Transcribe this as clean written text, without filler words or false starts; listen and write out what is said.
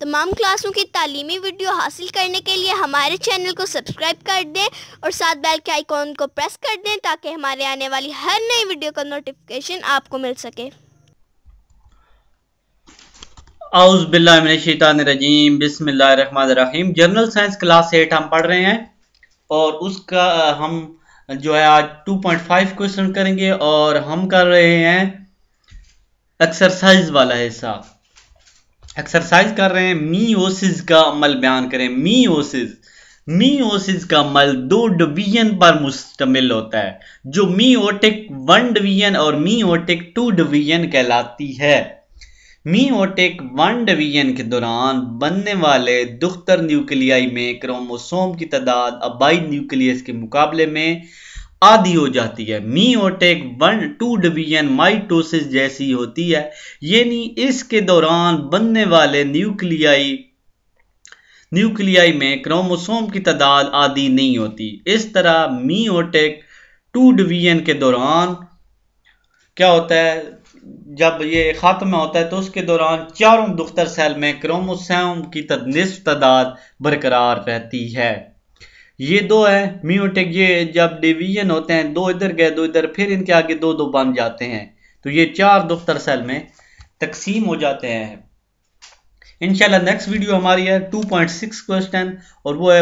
तमाम क्लासों की तालीमी वीडियो हासिल करने के लिए हमारे चैनल को सब्सक्राइब कर दें और साथ बेल के आइकॉन को प्रेस कर दें ताकि हमारे आने वाली हर नई वीडियो का नोटिफिकेशन आपको मिल सके। औज़ बिल्लाहि मिनश शैतानिर रजीम, बिस्मिल्लाहिर रहमानिर रहीम। जनरल साइंस क्लास 8 हम पढ़ रहे हैं और उसका हम जो है आज 2.5 क्वेश्चन करेंगे और हम कर रहे हैं एक्सरसाइज वाला हिस्सा। एक्सरसाइज कर रहे हैं मीओसिस का अमल बयान करें। मीओसिस का अमल 2 डिवीजन पर मुश्तमिल होता है जो मीओटिक 1 डिवीजन और मीओटिक 2 डिवीजन कहलाती है। मीओटिक 1 डिवीजन के दौरान बनने वाले दुख्तर न्यूक्लियाई में क्रोमोसोम की तादाद अबाई न्यूक्लियस के मुकाबले में आधी हो जाती है। मीओटिक 1-2 डिवीजन माइटोसिस जैसी होती है, यानी इसके दौरान बनने वाले न्यूक्लियाई में क्रोमोसोम की तादाद आधी नहीं होती। इस तरह मीओटिक 2 डिवीजन के दौरान क्या होता है, जब ये खत्म होता है तो उसके दौरान चारों दुख्तर सेल में क्रोमोसोम की निस्फ तादाद बरकरार रहती है। ये दो है मीओटिक, ये जब डिवीजन होते हैं 2 इधर गए 2 इधर, फिर इनके आगे 2-2 बन जाते हैं तो ये 4 दुख्तर सेल में तकसीम हो जाते हैं। इंशाल्लाह नेक्स्ट वीडियो हमारी है 2.6 क्वेश्चन और वो है